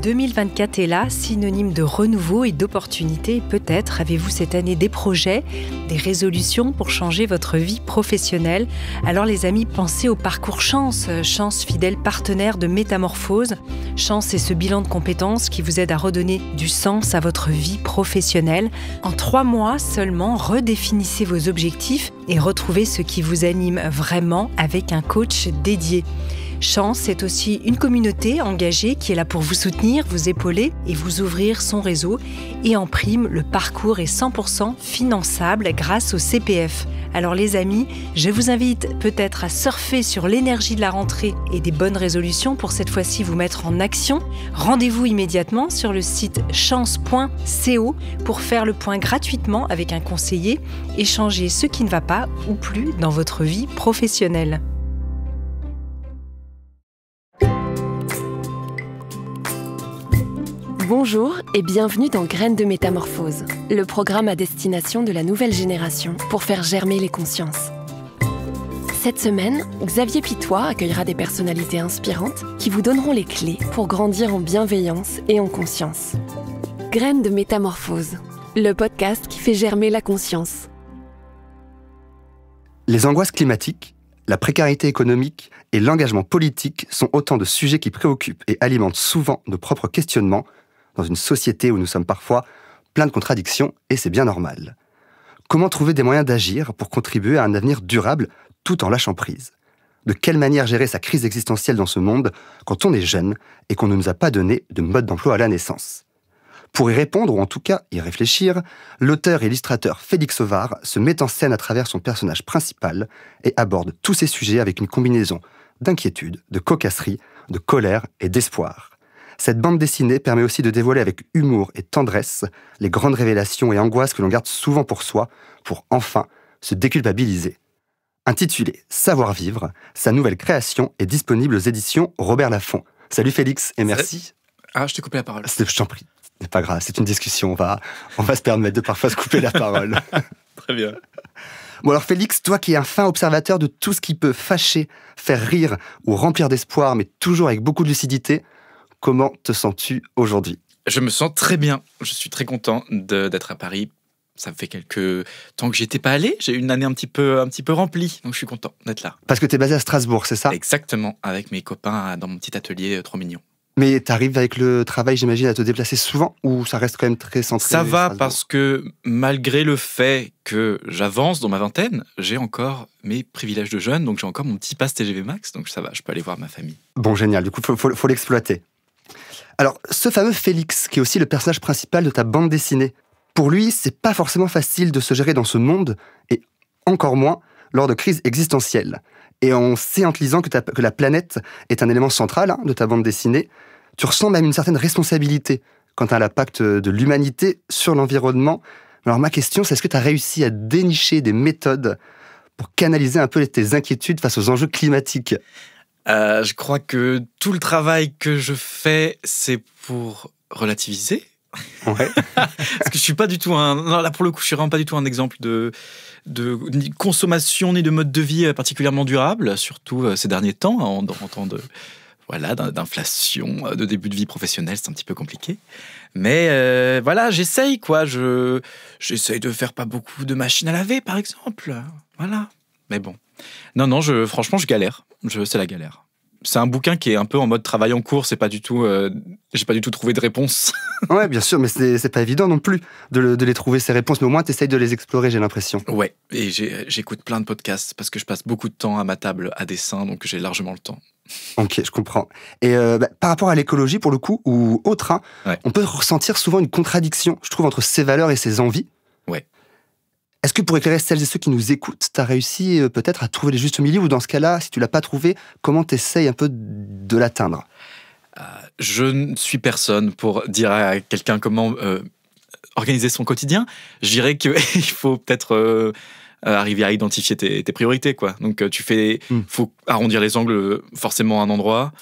2024 est là, synonyme de renouveau et d'opportunités. Peut-être avez-vous cette année des projets, des résolutions pour changer votre vie professionnelle. Alors les amis, pensez au parcours Chance. Chance, fidèle partenaire de Métamorphose. Chance, c'est ce bilan de compétences qui vous aide à redonner du sens à votre vie professionnelle. En 3 mois seulement, redéfinissez vos objectifs et retrouvez ce qui vous anime vraiment avec un coach dédié. Chance, c'est aussi une communauté engagée qui est là pour vous soutenir, vous épauler et vous ouvrir son réseau. Et en prime, le parcours est 100% finançable grâce au CPF. Alors les amis, je vous invite peut-être à surfer sur l'énergie de la rentrée et des bonnes résolutions pour cette fois-ci vous mettre en action. Rendez-vous immédiatement sur le site chance.co pour faire le point gratuitement avec un conseiller et changer ce qui ne va pas ou plus dans votre vie professionnelle. Bonjour et bienvenue dans Graines de Métamorphose, le programme à destination de la nouvelle génération pour faire germer les consciences. Cette semaine, Xavier Pitois accueillera des personnalités inspirantes qui vous donneront les clés pour grandir en bienveillance et en conscience. Graines de Métamorphose, le podcast qui fait germer la conscience. Les angoisses climatiques, la précarité économique et l'engagement politique sont autant de sujets qui préoccupent et alimentent souvent nos propres questionnements dans une société où nous sommes parfois plein de contradictions, et c'est bien normal. Comment trouver des moyens d'agir pour contribuer à un avenir durable tout en lâchant prise ? De quelle manière gérer sa crise existentielle dans ce monde quand on est jeune et qu'on ne nous a pas donné de mode d'emploi à la naissance ? Pour y répondre, ou en tout cas y réfléchir, l'auteur et illustrateur Félix Ovard se met en scène à travers son personnage principal et aborde tous ces sujets avec une combinaison d'inquiétude, de cocasserie, de colère et d'espoir. Cette bande dessinée permet aussi de dévoiler avec humour et tendresse les grandes révélations et angoisses que l'on garde souvent pour soi, pour enfin se déculpabiliser. Intitulée « Savoir-vivre », sa nouvelle création est disponible aux éditions Robert Laffont. Salut Félix et merci. Ah, je t'ai coupé la parole. Je t'en prie, c'est pas grave, c'est une discussion, on va se permettre de parfois se couper la parole. Très bien. Bon alors Félix, toi qui es un fin observateur de tout ce qui peut fâcher, faire rire ou remplir d'espoir, mais toujours avec beaucoup de lucidité, comment te sens-tu aujourd'hui ? Je me sens très bien. Je suis très content d'être à Paris. Ça me fait quelques temps que j'y étais pas allé. J'ai eu une année un petit peu remplie, donc je suis content d'être là. Parce que tu es basé à Strasbourg, c'est ça ? Exactement, avec mes copains dans mon petit atelier trop mignon. Mais tu arrives avec le travail, j'imagine, à te déplacer souvent, ou ça reste quand même très centré ? Ça va parce que malgré le fait que j'avance dans ma vingtaine, j'ai encore mes privilèges de jeune, donc j'ai encore mon petit pass TGV Max, donc ça va, je peux aller voir ma famille. Bon, génial, du coup, faut l'exploiter. Alors, ce fameux Félix, qui est aussi le personnage principal de ta bande dessinée, pour lui, c'est pas forcément facile de se gérer dans ce monde, et encore moins lors de crises existentielles. Et on sait en te lisant que la planète est un élément central de ta bande dessinée. Tu ressens même une certaine responsabilité quant à l'impact de l'humanité sur l'environnement. Alors ma question, c'est est-ce que tu as réussi à dénicher des méthodes pour canaliser un peu tes inquiétudes face aux enjeux climatiques ? Je crois que tout le travail que je fais, c'est pour relativiser. Ouais. Parce que je suis pas du tout là pour le coup, je suis vraiment pas du tout un exemple de ni de consommation ni de mode de vie particulièrement durable, surtout ces derniers temps, en temps d'inflation, de début de vie professionnelle, c'est un petit peu compliqué. Mais j'essaye quoi. J'essaye de faire pas beaucoup de machines à laver, par exemple. Voilà. Mais bon. Non, franchement, je galère. C'est la galère. C'est un bouquin qui est un peu en mode travail en cours. C'est pas du tout. J'ai pas du tout trouvé de réponse. Ouais, bien sûr, mais c'est pas évident non plus de les trouver ces réponses. Mais au moins, t'essayes de les explorer, j'ai l'impression. Ouais, et j'écoute plein de podcasts parce que je passe beaucoup de temps à ma table à dessin, donc j'ai largement le temps. Ok, je comprends. Et par rapport à l'écologie, pour le coup, ou autre, ouais. On peut ressentir souvent une contradiction, je trouve, entre ses valeurs et ses envies. Ouais. Est-ce que pour éclairer celles et ceux qui nous écoutent, tu as réussi peut-être à trouver le juste milieu, ou dans ce cas-là, si tu l'as pas trouvé, comment tu essayes un peu de l'atteindre ? Je ne suis personne pour dire à quelqu'un comment organiser son quotidien. Je dirais qu'il faut peut-être arriver à identifier tes priorités, quoi. Donc faut arrondir les angles forcément à un endroit.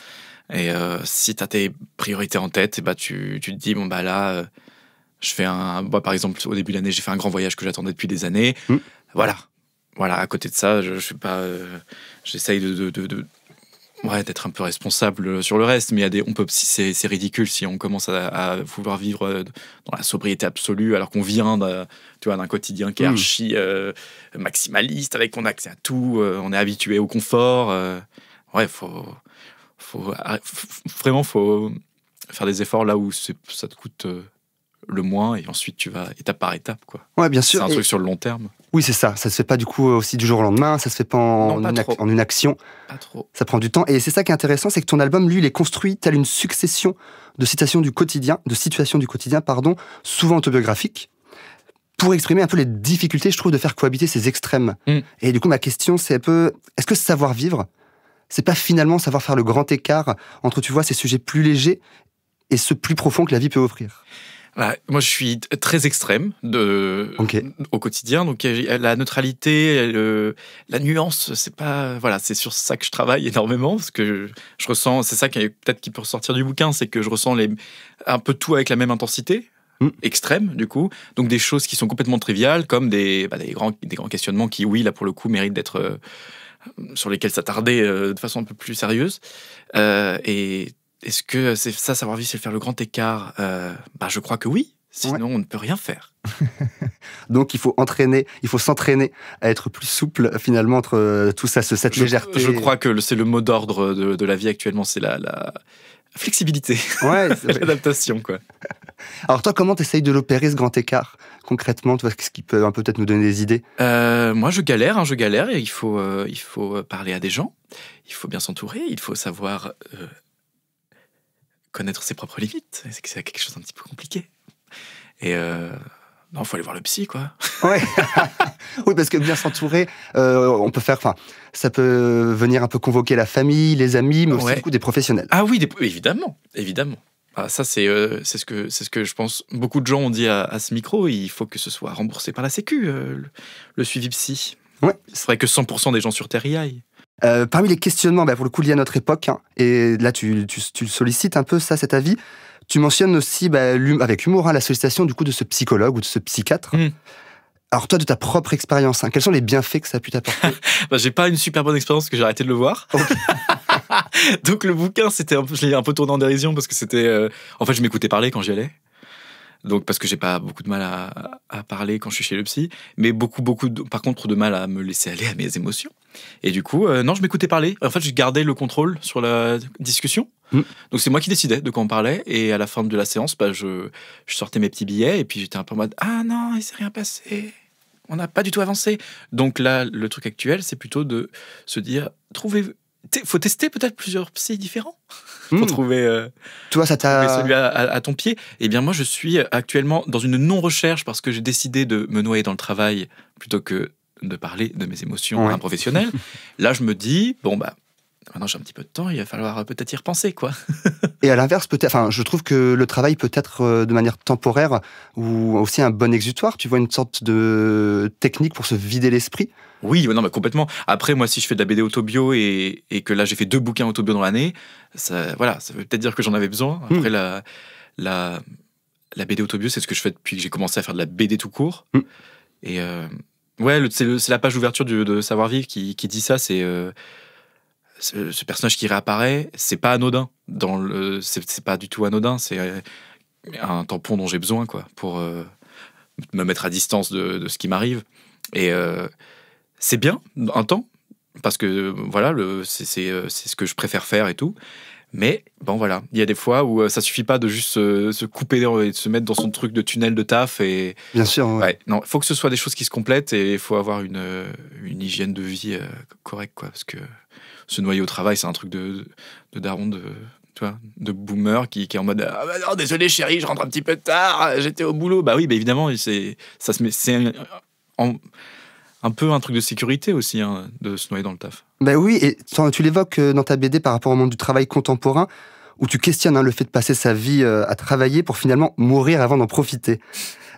Et si tu as tes priorités en tête, tu te dis là. Je fais par exemple, au début de l'année, j'ai fait un grand voyage que j'attendais depuis des années. Voilà. À côté de ça, je suis pas. J'essaye Ouais, d'être un peu responsable sur le reste, mais c'est ridicule si on commence à vouloir vivre dans la sobriété absolue alors qu'on vient d'un quotidien qui est archi maximaliste, avec on a accès à tout, on est habitué au confort. Ouais, vraiment faut faire des efforts là où ça te coûte le moins, et ensuite tu vas étape par étape, quoi. Ouais, bien sûr. C'est un truc sur le long terme. Oui, c'est ça. Ça se fait pas du coup aussi du jour au lendemain. Ça se fait pas en une action. Pas trop. Ça prend du temps. Et c'est ça qui est intéressant, c'est que ton album, lui, il est construit tel une succession de situations du quotidien, souvent autobiographiques, pour exprimer un peu les difficultés, je trouve, de faire cohabiter ces extrêmes. Et du coup, ma question, c'est un peu, est-ce que savoir vivre, c'est pas finalement savoir faire le grand écart entre, tu vois, ces sujets plus légers et ceux plus profonds que la vie peut offrir? Moi, je suis très extrême au quotidien, donc la neutralité, la nuance, c'est sur ça que je travaille énormément, parce que je ressens, c'est ça qui peut ressortir du bouquin, c'est que je ressens un peu tout avec la même intensité, extrême du coup, donc des choses qui sont complètement triviales, comme des grands questionnements qui, oui, là pour le coup, méritent d'être sur lesquels s'attarder de façon un peu plus sérieuse, et est-ce que c'est ça, savoir vivre, c'est faire le grand écart? Je crois que oui, sinon on ne peut rien faire. Donc il faut s'entraîner à être plus souple finalement entre tout ça, cette légèreté. Je crois que c'est le mot d'ordre de la vie actuellement, c'est la flexibilité, l'adaptation, quoi. Alors toi, comment tu essayes de l'opérer, ce grand écart, concrètement? Tu vois, qu'est-ce qui peut peut-être nous donner des idées? Moi, je galère, et il faut parler à des gens, il faut bien s'entourer, il faut savoir connaître ses propres limites, c'est quelque chose d'un petit peu compliqué. Et il faut aller voir le psy, quoi. Ouais. Oui, parce que bien s'entourer, on peut faire, ça peut venir un peu convoquer la famille, les amis, mais aussi du coup des professionnels. Ah oui, évidemment. Ça, c'est ce que je pense. Beaucoup de gens ont dit à ce micro, il faut que ce soit remboursé par la Sécu, le suivi psy. Ouais. Il faudrait que 100% des gens sur Terre y aillent. Parmi les questionnements, pour le coup, liés à notre époque, et là, tu sollicites un peu ça, cet avis. Tu mentionnes aussi, avec humour, la sollicitation du coup de ce psychologue ou de ce psychiatre. Alors toi, de ta propre expérience, quels sont les bienfaits que ça a pu t'apporter? J'ai pas une super bonne expérience parce que j'ai arrêté de le voir. Okay. Donc le bouquin, je l'ai un peu tourné en dérision parce que c'était... En fait, je m'écoutais parler quand j'y allais. Donc, parce que j'ai pas beaucoup de mal à parler quand je suis chez le psy, mais par contre, de mal à me laisser aller à mes émotions. Et du coup, non, je m'écoutais parler. En fait, je gardais le contrôle sur la discussion. Donc, c'est moi qui décidais de quoi on parlait. Et à la fin de la séance, je sortais mes petits billets et puis j'étais un peu en mode « Ah non, il s'est rien passé. On n'a pas du tout avancé. » Donc là, le truc actuel, c'est plutôt de se dire « Faut tester peut-être plusieurs psys différents. » pour trouver, toi, ça t'a... celui à ton pied. Eh bien, moi, je suis actuellement dans une non-recherche parce que j'ai décidé de me noyer dans le travail plutôt que de parler de mes émotions à un professionnel. Là, je me dis, maintenant j'ai un petit peu de temps, il va falloir peut-être y repenser, quoi. Et à l'inverse, je trouve que le travail peut être de manière temporaire ou aussi un bon exutoire. Tu vois, une sorte de technique pour se vider l'esprit. Oui, non, mais complètement. Après, moi, si je fais de la BD autobio et que là, j'ai fait 2 bouquins autobio dans l'année, ça veut peut-être dire que j'en avais besoin. Après, la BD autobio, c'est ce que je fais depuis que j'ai commencé à faire de la BD tout court. Et c'est la page d'ouverture de Savoir Vivre qui dit ça. C'est ce personnage qui réapparaît. C'est pas anodin. C'est pas du tout anodin. C'est un tampon dont j'ai besoin, quoi, pour me mettre à distance de ce qui m'arrive. Et c'est bien, un temps, parce que c'est ce que je préfère faire et tout. Mais il y a des fois où ça suffit pas de juste se couper et de se mettre dans son truc de tunnel de taf. Et... Bien sûr. Non, il faut que ce soit des choses qui se complètent et il faut avoir une hygiène de vie correcte, quoi. Parce que se noyer au travail, c'est un truc de daron, de boomer qui est en mode « Ah non, désolé chérie, je rentre un petit peu tard, j'étais au boulot. » Bah oui, évidemment, c'est un peu un truc de sécurité aussi, de se noyer dans le taf. Oui, et tu l'évoques dans ta BD par rapport au monde du travail contemporain, où tu questionnes le fait de passer sa vie à travailler pour finalement mourir avant d'en profiter.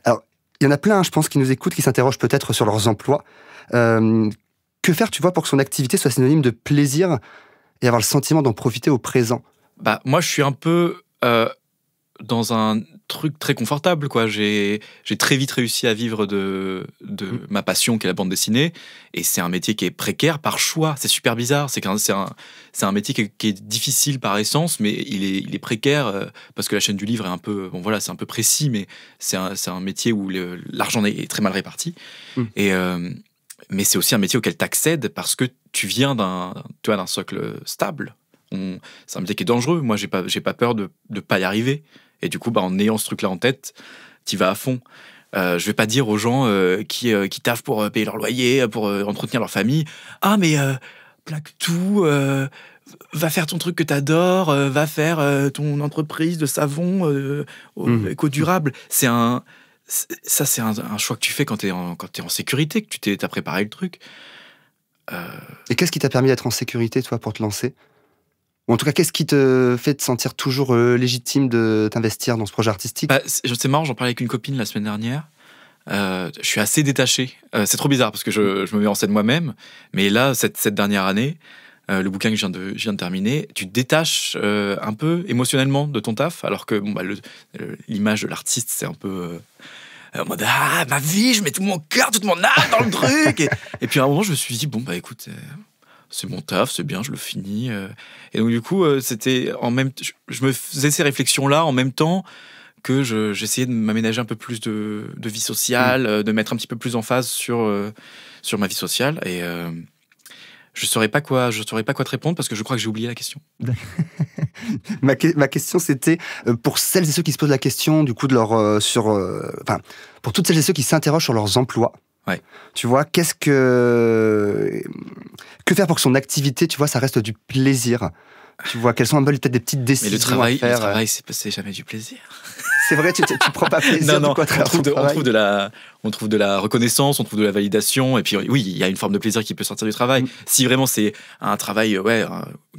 Alors, il y en a plein, je pense, qui nous écoutent, qui s'interrogent peut-être sur leurs emplois. Que faire, tu vois, pour que son activité soit synonyme de plaisir et avoir le sentiment d'en profiter au présent? Moi, je suis un peu dans un truc très confortable, quoi. J'ai très vite réussi à vivre de ma passion, qui est la bande dessinée. Et c'est un métier qui est précaire par choix. C'est super bizarre. C'est un métier qui est difficile par essence, mais il est précaire parce que la chaîne du livre est un peu... Bon, voilà, c'est un peu précis, mais c'est un métier où l'argent est très mal réparti. Mais c'est aussi un métier auquel tu accèdes parce que tu viens d'un socle stable. C'est un métier qui est dangereux. Moi, j'ai pas peur de pas y arriver. Et du coup, en ayant ce truc-là en tête, t'y vas à fond. Je vais pas dire aux gens qui taffent pour payer leur loyer, pour entretenir leur famille, ah mais plaque tout, va faire ton truc que t'adores, va faire ton entreprise de savon éco-durable. C'est un choix que tu fais quand t'es en sécurité, que t'as préparé le truc. Et qu'est-ce qui t'a permis d'être en sécurité, toi, pour te lancer ? Ou en tout cas, qu'est-ce qui te fait te sentir toujours légitime de t'investir dans ce projet artistique ? C'est marrant, j'en parlais avec une copine la semaine dernière. Je suis assez détaché. C'est trop bizarre parce que je me mets en scène moi-même. Mais là, cette dernière année, le bouquin que je viens de terminer, tu te détaches un peu émotionnellement de ton taf. Alors que l'image de l'artiste, c'est un peu... en mode, ma vie, je mets tout mon cœur, toute mon âme dans le truc. Et puis à un moment, je me suis dit, écoute... c'est mon taf, c'est bien, je le finis. Et donc, du coup, c'était en même je me faisais ces réflexions-là en même temps que j'essayais de m'aménager un peu plus de vie sociale, de mettre un petit peu plus en phase sur ma vie sociale. Et je saurais pas quoi te répondre parce que je crois que j'ai oublié la question. Ma question, c'était pour celles et ceux qui se posent la question, du coup, de pour toutes celles et ceux qui s'interrogent sur leurs emplois. Ouais. Tu vois, que faire pour que son activité, tu vois, ça reste du plaisir. Tu vois, quelles sont un peu peut-être des petites décisions à faire. Le travail, c'est jamais du plaisir. C'est vrai, tu prends pas plaisir. Non, on trouve de la reconnaissance, on trouve de la validation, et puis oui, il y a une forme de plaisir qui peut sortir du travail. Si vraiment c'est un travail,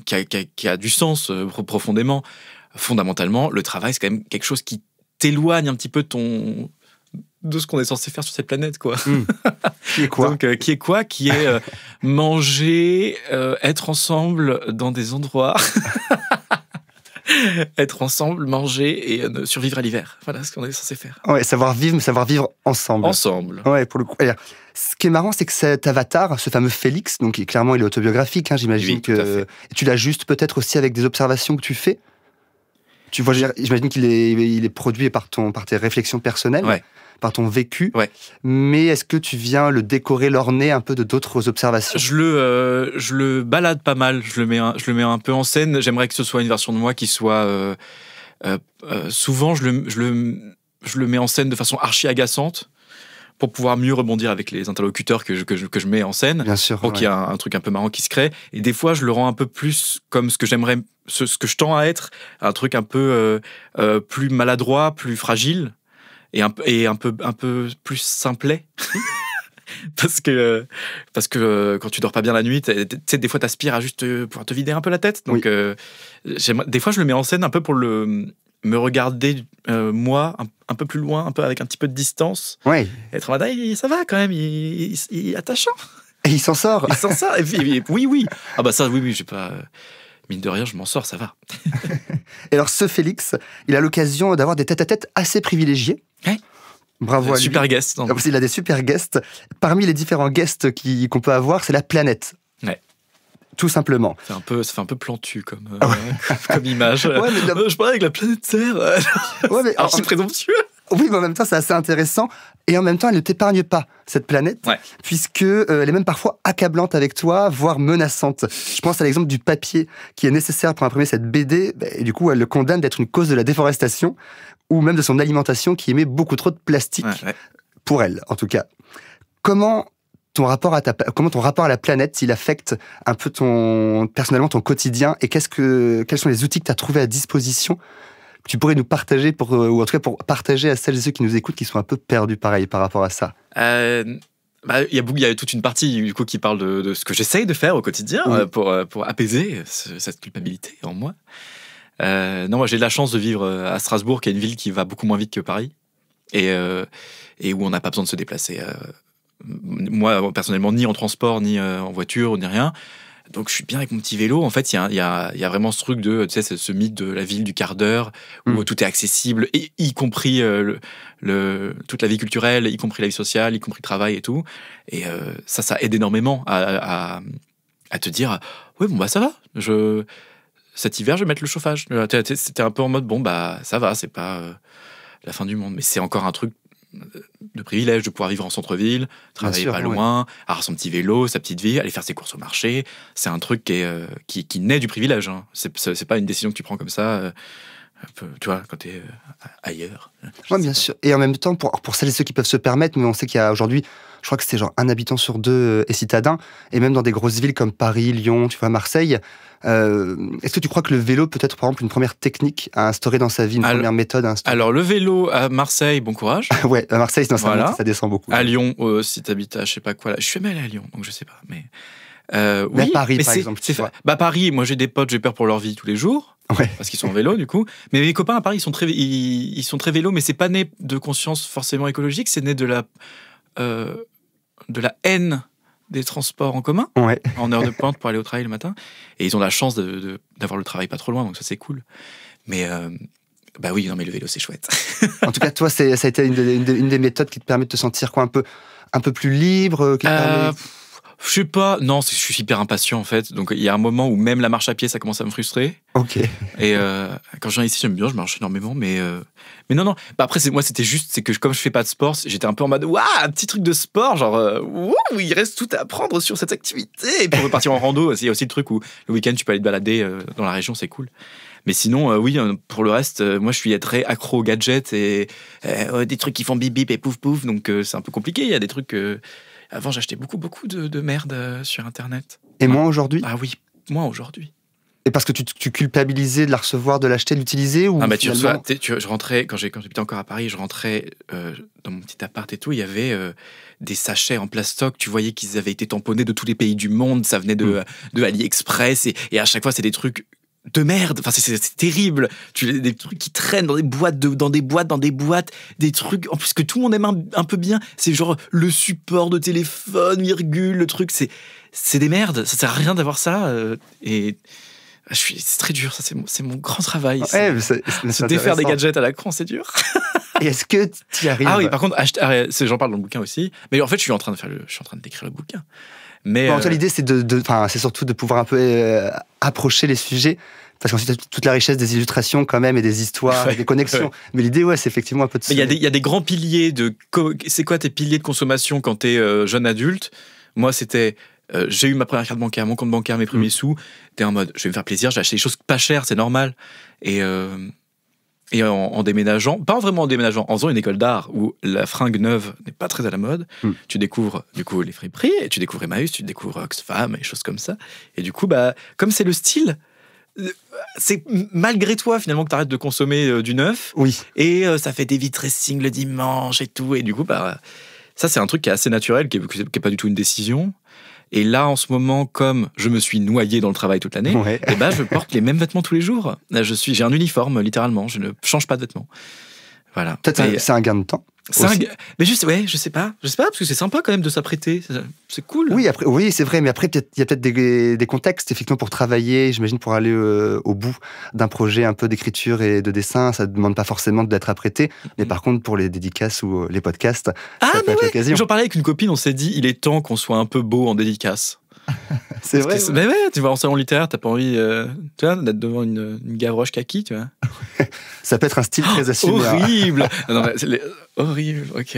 qui a du sens profondément, fondamentalement, le travail c'est quand même quelque chose qui t'éloigne un petit peu de ce qu'on est censé faire sur cette planète, quoi. Qui est quoi ? Donc, qui est manger, être ensemble dans des endroits, être ensemble, manger et survivre à l'hiver. Voilà ce qu'on est censé faire. Ouais, savoir vivre ensemble. Ensemble. Ouais, pour le coup. Alors, ce qui est marrant, c'est que cet avatar, ce fameux Félix, donc clairement il est autobiographique, j'imagine que tu l'ajustes peut-être aussi avec des observations que tu fais. Tu vois, j'imagine qu'il est produit par tes réflexions personnelles. Ouais. Par ton vécu, ouais. Mais est-ce que tu viens le décorer, l'orner un peu de d'autres observations ? Je le balade pas mal, je le mets un peu en scène. J'aimerais que ce soit une version de moi qui soit... souvent, je le mets en scène de façon archi agaçante pour pouvoir mieux rebondir avec les interlocuteurs que je mets en scène. Bien sûr. Pour qu'il y ait un truc un peu marrant qui se crée. Et des fois, je le rends un peu plus comme ce que j'aimerais, ce que je tends à être, un truc un peu plus maladroit, plus fragile. Et un peu plus simplet. parce que quand tu dors pas bien la nuit, tu sais, des fois t'aspires à juste pouvoir te vider un peu la tête. Donc des fois je le mais en scène un peu pour me regarder moi un peu plus loin, un peu avec un petit peu de distance. Ouais. Être en mode ça va quand même, il est attachant. Et il s'en sort. Et puis, oui. Ah bah ça oui, j'ai pas mine de rien, je m'en sors, ça va. Et alors ce Félix, il a l'occasion d'avoir des tête-à-tête assez privilégiés. Ouais. Bravo à lui. Super guest. Il a des super guests. Parmi les différents guests qu'on peut avoir, c'est la planète. Ouais. Tout simplement. Ça fait un peu plantu comme image. Ouais, je parlais avec la planète Terre. Ouais, archi présomptueux. Oui, mais en même temps, c'est assez intéressant. Et en même temps, elle ne t'épargne pas, cette planète, puisque elle est même parfois accablante avec toi, voire menaçante. Je pense à l'exemple du papier qui est nécessaire pour imprimer cette BD, et du coup, elle le condamne d'être une cause de la déforestation, ou même de son alimentation qui émet beaucoup trop de plastique, pour elle, en tout cas. Comment ton rapport à la planète, il affecte un peu personnellement ton quotidien, et quels sont les outils que tu as trouvés à disposition que tu pourrais nous partager, ou en tout cas pour partager à celles et ceux qui nous écoutent qui sont un peu perdus pareil par rapport à ça? Il y a toute une partie du coup qui parle de ce que j'essaye de faire au quotidien pour apaiser cette culpabilité en moi. Moi j'ai de la chance de vivre à Strasbourg, qui est une ville qui va beaucoup moins vite que Paris et où on n'a pas besoin de se déplacer. Moi personnellement, ni en transport, ni en voiture, ni rien. Donc je suis bien avec mon petit vélo. En fait, il y a vraiment ce truc de, tu sais, ce mythe de la ville du quart d'heure où tout est accessible, et y compris toute la vie culturelle, y compris la vie sociale, y compris le travail et tout. Et ça aide énormément à te dire, oui, bon, bah ça va. Cet hiver, je vais mettre le chauffage. C'était un peu en mode, bon, bah ça va, c'est pas la fin du monde. Mais c'est encore un truc de privilège de pouvoir vivre en centre-ville, travailler pas loin, avoir son petit vélo, sa petite vie, aller faire ses courses au marché. C'est un truc qui naît du privilège. Hein. C'est pas une décision que tu prends comme ça, tu vois, quand t'es ailleurs. Oui, bien sûr. Et en même temps, pour celles et ceux qui peuvent se permettre, mais on sait qu'il y a aujourd'hui, je crois que c'est genre 1 habitant sur 2 est citadin, et même dans des grosses villes comme Paris, Lyon, tu vois, Marseille. Est-ce que tu crois que le vélo peut être, par exemple, une première technique à instaurer dans sa vie, une première méthode à instaurer? Alors, le vélo à Marseille, bon courage. Ouais, à Marseille, sinon ça descend beaucoup. À Lyon, si t'habites à je sais pas quoi, là. Je suis jamais allé à Lyon, donc je sais pas. Mais oui, à Paris, par exemple. Paris, moi j'ai des potes, j'ai peur pour leur vie tous les jours. Ouais. Parce qu'ils sont en vélo, du coup. Mais mes copains à Paris, ils sont très vélo, mais c'est pas né de conscience forcément écologique, c'est né de la haine des transports en commun, en heure de pointe pour aller au travail le matin. Et ils ont la chance d'avoir le travail pas trop loin, donc ça c'est cool. Mais bah oui, non mais le vélo c'est chouette. En tout cas, toi, ça a été une des méthodes qui te permet de te sentir quoi, un peu plus libre, je sais pas, non, je suis hyper impatient en fait. Donc il y a un moment où même la marche à pied, ça commence à me frustrer. Ok. Et quand je viens ici, j'aime bien, je marche énormément, mais non. Bah, après, c'est que comme je fais pas de sport, j'étais un peu en mode, waouh, un petit truc de sport, genre, il reste tout à apprendre sur cette activité. Et puis on veut partir en rando, il y a aussi le truc où le week-end tu peux aller te balader dans la région, c'est cool. Mais sinon, oui, pour le reste, moi je suis très accro aux gadgets et des trucs qui font bip bip et pouf pouf, donc c'est un peu compliqué. Il y a des trucs. Avant, j'achetais beaucoup de merde sur Internet. Et moins aujourd'hui? Ah oui, moins aujourd'hui. Et parce que tu culpabilisais de la recevoir, de l'acheter, de l'utiliser ou bah, je rentrais, quand j'habitais encore à Paris, je rentrais dans mon petit appart et tout, il y avait des sachets en plastoc, tu voyais qu'ils avaient été tamponnés de tous les pays du monde, ça venait de AliExpress, et à chaque fois, c'est des trucs de merde, enfin c'est terrible, des trucs qui traînent dans des boîtes, des trucs en plus que tout le monde aime un peu bien, c'est genre le support de téléphone, virgule, le truc, c'est des merdes, ça sert à rien d'avoir ça, et c'est très dur, ça c'est mon grand travail, se défaire des gadgets à l'écran, c'est dur. Et est-ce que tu y arrives? Ah oui, par contre, j'en parle dans le bouquin aussi, mais en fait je suis en train de décrire le bouquin. Mais toi, l'idée, c'est surtout de pouvoir un peu approcher les sujets, parce qu'ensuite, tu as toute la richesse des illustrations quand même, et des histoires, et des connexions. Mais l'idée, c'est effectivement un peu de... Il y a des grands piliers c'est quoi tes piliers de consommation quand t'es jeune adulte? Moi, c'était... j'ai eu ma première carte bancaire, mon compte bancaire, mes premiers sous. T'es en mode, je vais me faire plaisir, j'ai acheté des choses pas chères, c'est normal. Et en déménageant, pas vraiment en déménageant, en faisant une école d'art où la fringue neuve n'est pas très à la mode, tu découvres du coup les friperies, et tu découvres Emmaüs, tu découvres Oxfam, et choses comme ça. Et du coup, bah, comme c'est le style, c'est malgré toi finalement que tu arrêtes de consommer du neuf. Oui. Et ça fait des vitressings le dimanche et tout. Et du coup, bah, ça c'est un truc qui est assez naturel, qui est pas du tout une décision. Et là, en ce moment, comme je me suis noyé dans le travail toute l'année, et ben, je porte les mêmes vêtements tous les jours. J'ai un uniforme, littéralement. Je ne change pas de vêtements. Voilà. Peut-être c'est un gain de temps. Mais je sais pas, parce que c'est sympa quand même de s'apprêter. C'est cool. Oui, c'est vrai, mais après, il y a peut-être des contextes, effectivement, pour travailler, j'imagine, pour aller au bout d'un projet un peu d'écriture et de dessin, ça ne demande pas forcément d'être apprêté. Mais par contre, pour les dédicaces ou les podcasts, ça peut être l'occasion. J'en parlais avec une copine, on s'est dit, il est temps qu'on soit un peu beau en dédicace. C'est vrai. Mais ouais, tu vas en salon littéraire, t'as pas envie tu vois, d'être devant une Gavroche kaki, tu vois. Ça peut être un style très assumé. Horrible. Non, horrible, ok.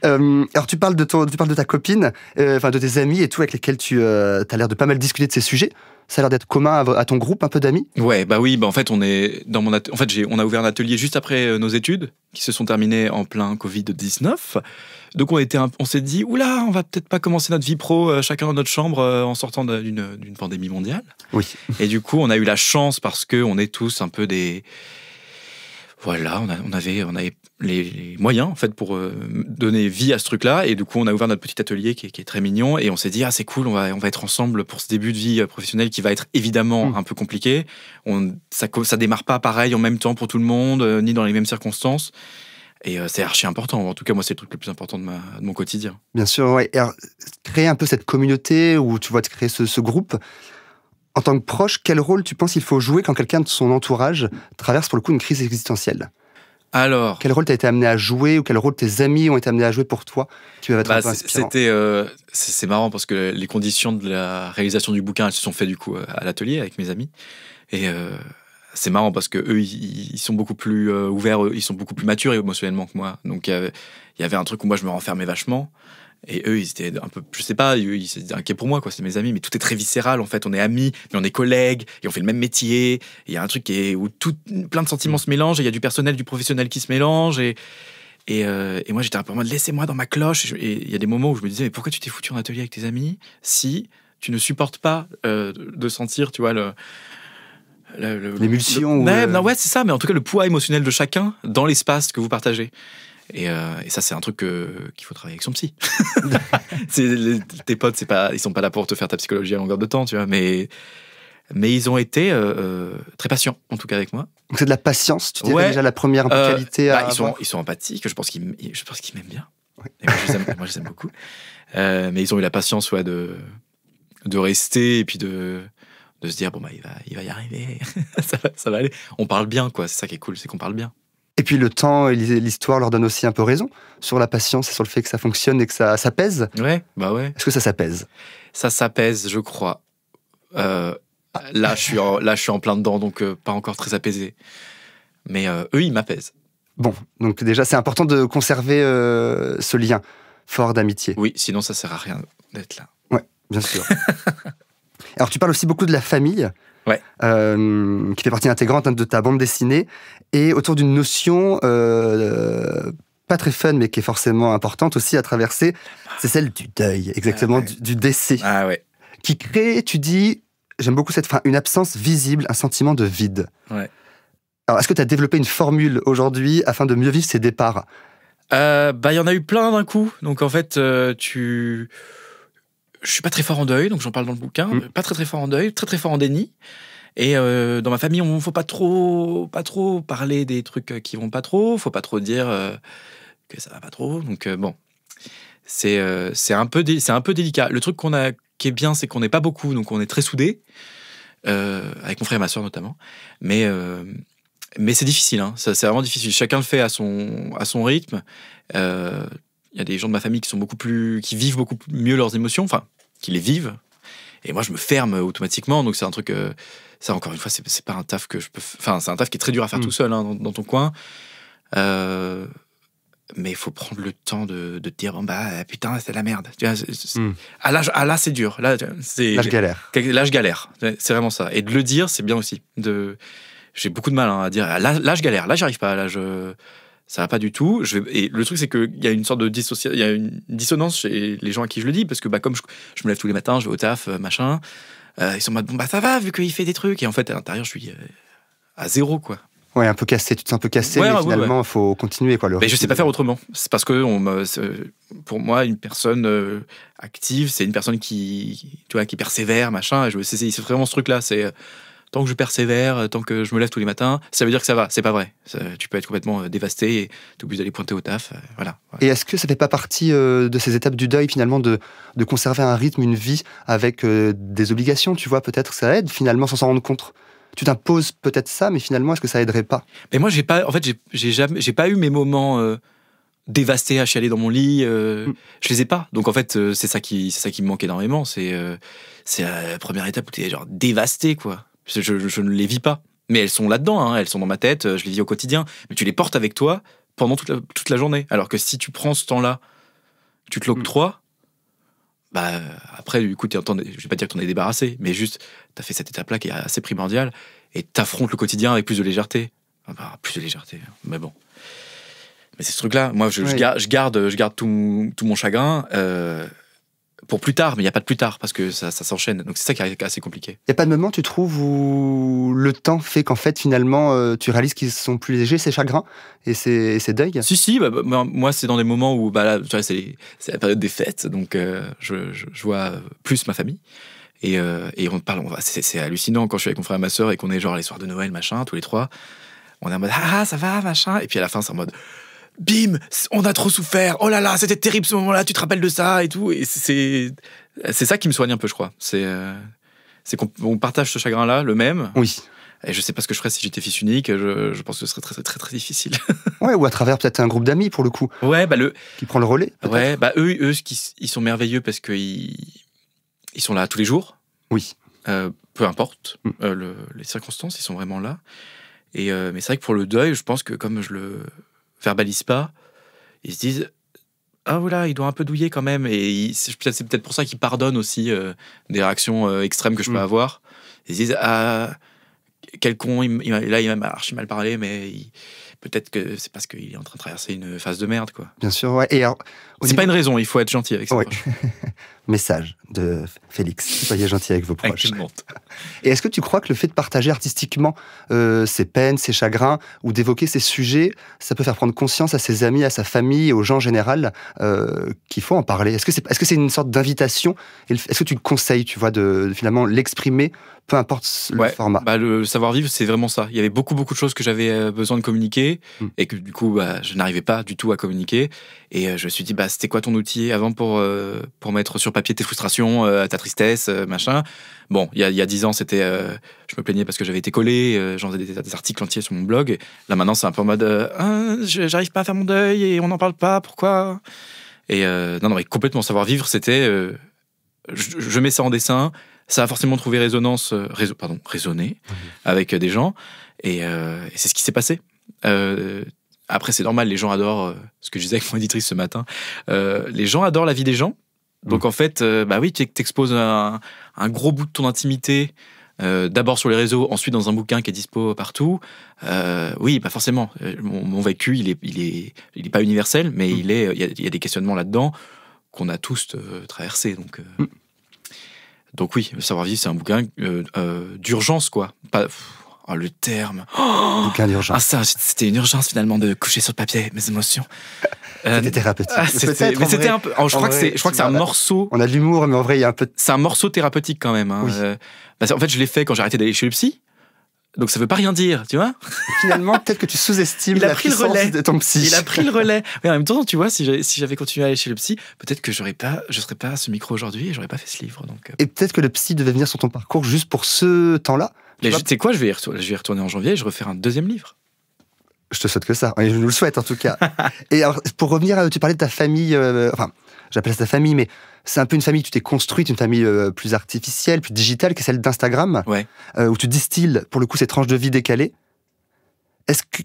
Alors tu parles de ta copine, de tes amis et tout, avec lesquels tu as l'air de pas mal discuter de ces sujets. Ça a l'air d'être commun à ton groupe un peu d'amis. Ouais, bah oui, en fait on est dans on a ouvert un atelier juste après nos études qui se sont terminées en plein Covid-19. Donc on s'est dit oula, on va peut-être pas commencer notre vie pro chacun dans notre chambre en sortant d'une pandémie mondiale. Oui. Et du coup, on a eu la chance parce que on est tous un peu des voilà, on avait les moyens en fait pour donner vie à ce truc-là, et du coup on a ouvert notre petit atelier qui est très mignon, et on s'est dit c'est cool, on va être ensemble pour ce début de vie professionnelle qui va être évidemment un peu compliqué. Ça démarre pas pareil en même temps pour tout le monde, ni dans les mêmes circonstances. Et c'est archi important. En tout cas, moi, c'est le truc le plus important de mon quotidien. Bien sûr, ouais. Et alors, créer un peu cette communauté, où tu vois, créer ce groupe, en tant que proche, quel rôle tu penses qu'il faut jouer quand quelqu'un de son entourage traverse pour le coup une crise existentielle ? Alors, quel rôle tu as été amené à jouer, ou quel rôle tes amis ont été amenés à jouer pour toi, qui peuvent être un peu inspirants ? C'est marrant parce que les conditions de la réalisation du bouquin, elles se sont faites du coup à l'atelier avec mes amis. Et c'est marrant parce que eux, ils sont beaucoup plus ouverts, ils sont beaucoup plus matures émotionnellement que moi. Donc il y avait un truc où moi je me renfermais vachement. Et eux, ils étaient un peu, je sais pas, ils étaient inquiets pour moi, quoi. C'est mes amis, mais tout est très viscéral en fait. On est amis, mais on est collègues, et on fait le même métier. Il y a un truc où plein de sentiments se mélangent, et il y a du personnel, du professionnel qui se mélange. Et moi, j'étais un peu en mode laissez-moi dans ma cloche. Et il y a des moments où je me disais, mais pourquoi tu t'es foutu en atelier avec tes amis si tu ne supportes pas de sentir, tu vois, l'émulsion. Ouais, c'est ça, mais en tout cas, le poids émotionnel de chacun dans l'espace que vous partagez. Et ça, c'est un truc qu'il faut travailler avec son psy. Tes potes, ils sont pas là pour te faire ta psychologie à longueur de temps, tu vois, mais ils ont été très patients, en tout cas avec moi. Donc c'est de la patience, tu dirais déjà la première qualité à avoir. Ils sont empathiques, je pense qu'ils m'aiment bien. Ouais. Et moi, je les aime beaucoup. Mais ils ont eu la patience de rester et puis de se dire, bon, il va y arriver, ça va aller. On parle bien, quoi. C'est ça qui est cool, c'est qu'on parle bien. Et puis le temps et l'histoire leur donnent aussi un peu raison sur la patience et sur le fait que ça fonctionne et que ça s'apaise. Ouais, bah ouais. Est-ce que ça s'apaise ? Ça s'apaise, je crois. Là, je suis en plein dedans, donc pas encore très apaisé. Mais eux, ils m'apaisent. Bon, donc déjà, c'est important de conserver ce lien fort d'amitié. Oui, sinon ça sert à rien d'être là. Ouais, bien sûr. Alors, tu parles aussi beaucoup de la famille. Ouais. Qui fait partie intégrante de ta bande dessinée, et autour d'une notion pas très fun, mais qui est forcément importante aussi à traverser, c'est celle du deuil, exactement, du décès. Ah ouais. Qui crée, tu dis, j'aime beaucoup cette phrase, une absence visible, un sentiment de vide. Ouais. Alors, est-ce que tu as développé une formule aujourd'hui afin de mieux vivre ces départs ? Il y en a eu plein d'un coup, donc en fait, je suis pas très fort en deuil, donc j'en parle dans le bouquin. Pas très fort en deuil, très fort en déni. Et dans ma famille, on faut pas trop parler des trucs qui vont pas trop. Faut pas trop dire que ça va pas trop. Donc bon, c'est un peu délicat. Le truc qui est bien, c'est qu'on n'est pas beaucoup, donc on est très soudés, avec mon frère et ma sœur notamment. Mais c'est difficile, hein. C'est vraiment difficile. Chacun le fait à son rythme. Il y a des gens de ma famille qui vivent beaucoup mieux leurs émotions, enfin, qui les vivent. Et moi, je me ferme automatiquement. Donc, c'est un truc. Ça, encore une fois, c'est pas un taf que je peux. Enfin, c'est un taf qui est très dur à faire tout seul, hein, dans ton coin. Mais il faut prendre le temps de te dire bon, putain, c'est la merde. Tu vois, là, c'est dur. Là, je galère. Là, je galère. C'est vraiment ça. Et de le dire, c'est bien aussi. J'ai beaucoup de mal à dire là, je galère. Là, j'y arrive pas. Là, ça va pas du tout. Et le truc, c'est qu'il y a une sorte de il y a une dissonance chez les gens à qui je le dis, parce que comme je me lève tous les matins, je vais au taf, machin, ils sont en mode bon, ça va, vu qu'il fait des trucs. Et en fait, à l'intérieur, je suis à zéro, quoi. Ouais, un peu cassé. Tu te sens un peu cassé, mais finalement, il faut continuer, quoi. Mais je sais pas faire autrement. C'est parce que pour moi, une personne active, c'est une personne qui persévère, machin. Et c'est vraiment ce truc-là. C'est tant que je persévère, tant que je me lève tous les matins, ça veut dire que ça va. C'est pas vrai. Tu peux être complètement dévasté et t'es obligé d'aller pointer au taf. Voilà. Et est-ce que ça fait pas partie de ces étapes du deuil, finalement, de conserver un rythme, une vie avec des obligations, tu vois, peut-être que ça aide, finalement, sans s'en rendre compte. Tu t'imposes peut-être ça, mais finalement, est-ce que ça aiderait pas ? Mais moi, j'ai pas eu mes moments dévastés à chialer dans mon lit. Je les ai pas. Donc en fait, c'est ça qui me manque énormément. C'est la première étape où t'es genre dévasté, quoi. Je ne les vis pas. Mais elles sont là-dedans, hein. Elles sont dans ma tête, je les vis au quotidien. Mais tu les portes avec toi pendant toute la journée. Alors que si tu prends ce temps-là, tu te l'octroies, après, du coup, je vais pas dire que t'en es débarrassé, mais juste, t'as fait cette étape-là qui est assez primordiale, et t'affrontes le quotidien avec plus de légèreté. Plus de légèreté, mais bon. Mais c'est ce truc-là. Moi, je garde tout mon chagrin pour plus tard, mais il n'y a pas de plus tard, parce que ça s'enchaîne. Donc c'est ça qui est assez compliqué. Il n'y a pas de moment, tu trouves, où le temps fait qu'en fait, finalement, tu réalises qu'ils sont plus légers, ces chagrins et ces deuils ? Si, moi, c'est dans des moments où, là, tu vois, c'est la période des fêtes, donc je vois plus ma famille. Et on parle, c'est hallucinant quand je suis avec mon frère et ma sœur et qu'on est genre les soirs de Noël, machin, tous les trois. On est en mode, ça va, machin. Et puis à la fin, c'est en mode, bim, on a trop souffert, oh là là, c'était terrible ce moment-là, tu te rappelles de ça et tout. Et c'est ça qui me soigne un peu, je crois. C'est qu'on partage ce chagrin-là, le même. Oui. Et je sais pas ce que je ferais si j'étais fils unique, je pense que ce serait très, très, très difficile. Ouais, ou à travers peut-être un groupe d'amis, pour le coup. Ouais, qui prend le relais, peut-être. Ouais, eux, ils sont merveilleux parce qu'ils sont là tous les jours. Oui. Peu importe les circonstances, ils sont vraiment là. Mais c'est vrai que pour le deuil, je pense que comme je le verbalise pas, ils se disent ah voilà, il doit un peu douiller quand même. Et c'est peut-être pour ça qu'ils pardonnent aussi des réactions extrêmes que je peux avoir. Ils se disent ah quel con, là il m'a archi mal parlé, mais peut-être que c'est parce qu'il est en train de traverser une phase de merde, quoi. Bien sûr, ouais. Et alors, c'est pas une raison, il faut être gentil avec ses proches. Message de Félix, soyez gentil avec vos proches. Avec tout le monde. Et est-ce que tu crois que le fait de partager artistiquement ses peines, ses chagrins, ou d'évoquer ces sujets, ça peut faire prendre conscience à ses amis, à sa famille, et aux gens en général, qu'il faut en parler? Est-ce que c'est une sorte d'invitation? Est-ce que tu le conseilles, tu vois, de finalement l'exprimer, peu importe le format? Le savoir-vivre, c'est vraiment ça. Il y avait beaucoup de choses que j'avais besoin de communiquer, et que du coup, je n'arrivais pas du tout à communiquer. Et je me suis dit, c'était quoi ton outil avant pour mettre sur papier tes frustrations, ta tristesse, machin. Bon, il y a 10 ans, c'était, je me plaignais parce que j'avais été collé, j'en faisais des articles entiers sur mon blog. Et là, maintenant, c'est un peu en mode, j'arrive pas à faire mon deuil et on n'en parle pas, pourquoi? Et non, mais complètement savoir-vivre, c'était, je mets ça en dessin, ça a forcément trouvé résonné avec des gens, et c'est ce qui s'est passé. Après, c'est normal, les gens adorent, ce que je disais avec mon éditrice ce matin, les gens adorent la vie des gens. Donc en fait, oui, tu t'exposes un gros bout de ton intimité, d'abord sur les réseaux, ensuite dans un bouquin qui est dispo partout. Oui, pas forcément. Mon vécu, il est pas universel, mais il y a des questionnements là-dedans qu'on a tous traversés. Donc oui, le savoir-vivre, c'est un bouquin d'urgence, quoi. Pas... le terme. Bouquin d'urgence. Ah ça, c'était une urgence finalement de coucher sur le papier mes émotions. C'était thérapeutique. Mais c'était un peu. Je crois que c'est un morceau. On a de l'humour, mais en vrai, il y a un peu. C'est un morceau thérapeutique quand même. Hein. Oui. En fait, je l'ai fait quand j'ai arrêté d'aller chez le psy. Donc ça veut pas rien dire, tu vois. Finalement, peut-être que tu sous-estimes la puissance de ton psy. Il a pris le relais. Mais en même temps, tu vois, si j'avais continué à aller chez le psy, peut-être que je serais pas à ce micro aujourd'hui et j'aurais pas fait ce livre. Donc. Et peut-être que le psy devait venir sur ton parcours juste pour ce temps-là. Tu sais quoi, je vais y retourner en janvier et je refaire un deuxième livre. Je te souhaite que ça. Et je nous le souhaite en tout cas. Et alors, pour revenir, tu parlais de ta famille. Enfin, j'appelle ça ta famille, mais c'est un peu une famille que tu t'es construite, une famille plus artificielle, plus digitale, que celle d'Instagram, où tu distilles, pour le coup, ces tranches de vie décalées.